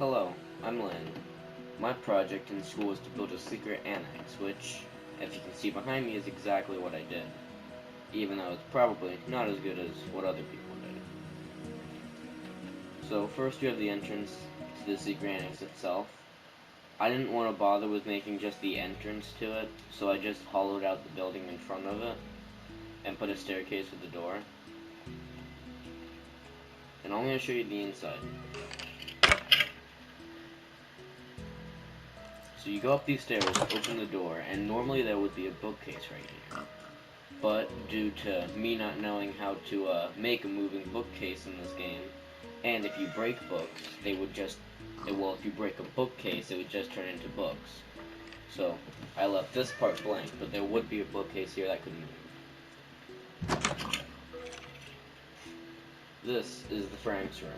Hello, I'm Lynn. My project in school is to build a secret annex, which, if you can see behind me, is exactly what I did, even though it's probably not as good as what other people did. So first you have the entrance to the secret annex itself. I didn't want to bother with making just the entrance to it, so I just hollowed out the building in front of it, and put a staircase with the door. And I'm going to show you the inside. So you go up these stairs, open the door, and normally there would be a bookcase right here. But due to me not knowing how to make a moving bookcase in this game, and if you break books, they would just, well, if you break a bookcase, it would just turn into books. So I left this part blank, but there would be a bookcase here that could move. This is the Frank's room.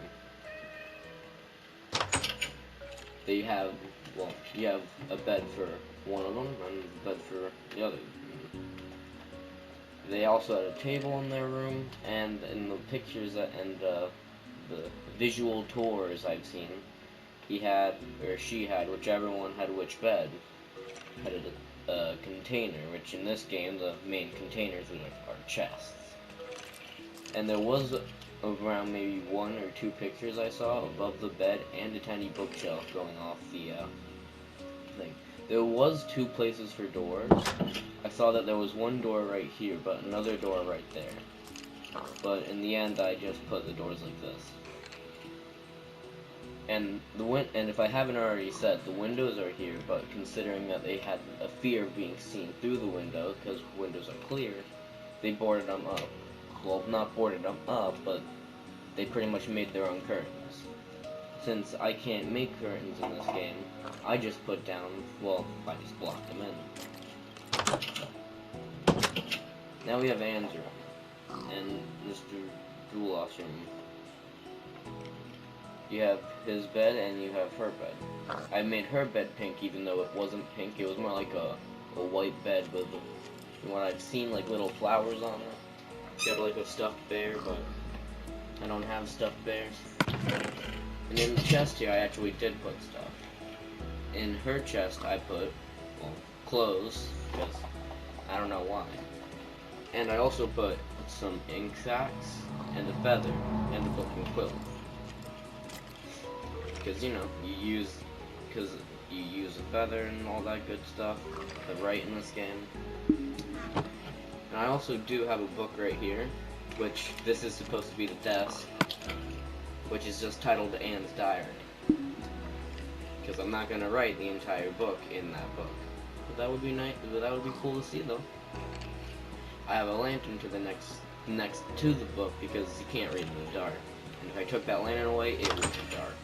They have, well, you have a bed for one of them, and a bed for the other. They also had a table in their room, and in the pictures and the visual tours I've seen, he had, or she had, whichever one had which bed, had a container, which in this game the main containers are chests. And there was around maybe one or two pictures I saw above the bed and a tiny bookshelf going off the thing. There was two places for doors. I saw that there was one door right here, but another door right there. But in the end, I just put the doors like this. And and if I haven't already said, the windows are here, but considering that they had a fear of being seen through the window, because windows are clear, they boarded them up. Well, not boarded them up, but they pretty much made their own curtains. Since I can't make curtains in this game, I just put down, well, I just blocked them in. Now we have Anne's room, and Mr. Dulof's room. You have his bed, and you have her bed. I made her bed pink, even though it wasn't pink. It was more like a white bed with what I've seen, like little flowers on it. She had like a stuffed bear, but I don't have stuffed bears. And in the chest here, I actually did put stuff. In her chest, I put, well, clothes, because I don't know why. And I also put some ink sacs, and a feather, and a book and quill. Because, you know, you use a feather and all that good stuff to write in this game. And I also do have a book right here, which this is supposed to be the desk, which is just titled Anne's Diary. Because I'm not gonna write the entire book in that book. But that would be nice. That would be cool to see, though. I have a lantern to the next to the book because you can't read in the dark. And if I took that lantern away, it would be dark.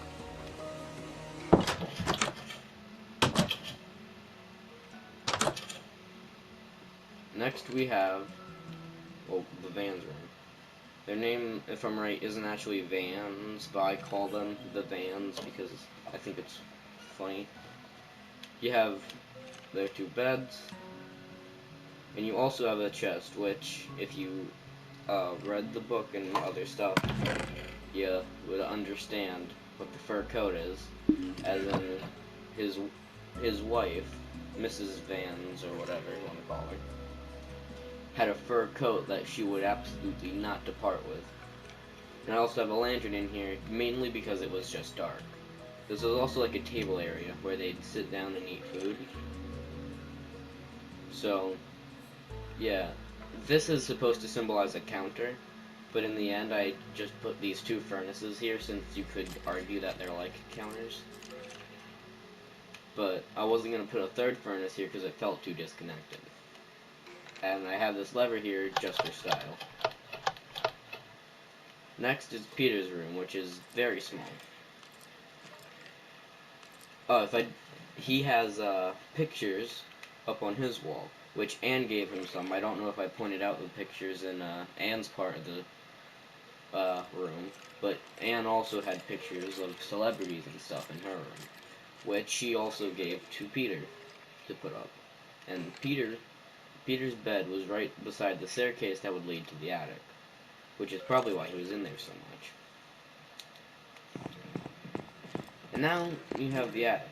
Next we have, well, the Vans room. Their name, if I'm right, isn't actually Vans, but I call them the Vans because I think it's funny. You have their two beds, and you also have a chest, which, if you read the book and other stuff, you would understand what the fur coat is, as in his wife, Mrs. Vans, or whatever you want to call her, had a fur coat that she would absolutely not depart with. And I also have a lantern in here, mainly because it was just dark. This was also like a table area where they'd sit down and eat food. So, yeah, this is supposed to symbolize a counter, but in the end I just put these two furnaces here since you could argue that they're like counters. But I wasn't going to put a third furnace here because it felt too disconnected. And I have this lever here just for style. Next is Peter's room, which is very small. He has pictures up on his wall, which Anne gave him some. I don't know if I pointed out the pictures in Anne's part of the room, but Anne also had pictures of celebrities and stuff in her room, which she also gave to Peter to put up. And Peter's bed was right beside the staircase that would lead to the attic, which is probably why he was in there so much. Now you have the attic,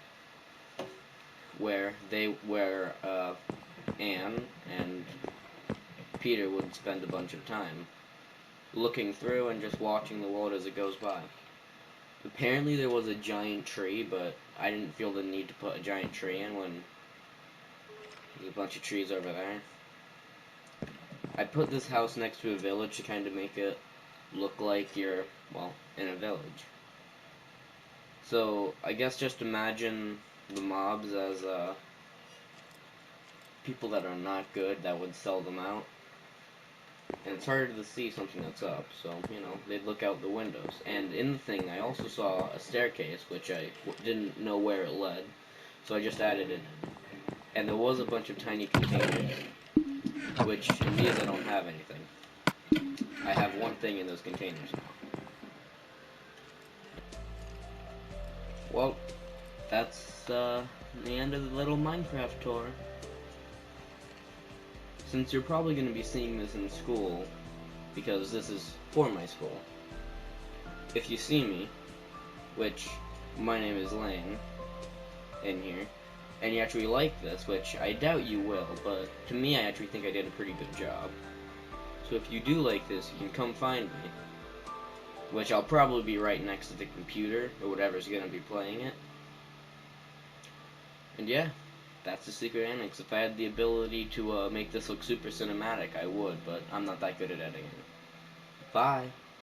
where Anne and Peter would spend a bunch of time looking through and just watching the world as it goes by. Apparently there was a giant tree, but I didn't feel the need to put a giant tree in when there's a bunch of trees over there. I put this house next to a village to kind of make it look like you're, well, in a village. So, I guess just imagine the mobs as people that are not good that would sell them out. And it's harder to see something that's up, so, you know, they'd look out the windows. And in the thing, I also saw a staircase, which I didn't know where it led, so I just added it. And there was a bunch of tiny containers, which in these I don't have anything. I have one thing in those containers now. Well, that's the end of the little Minecraft tour. Since you're probably going to be seeing this in school, because this is for my school, if you see me, which my name is Lane, in here, and you actually like this, which I doubt you will, but to me I actually think I did a pretty good job. So if you do like this, you can come find me, which I'll probably be right next to the computer, or whatever's going to be playing it. And yeah, that's the secret annex. If I had the ability to make this look super cinematic, I would, but I'm not that good at editing it. Bye!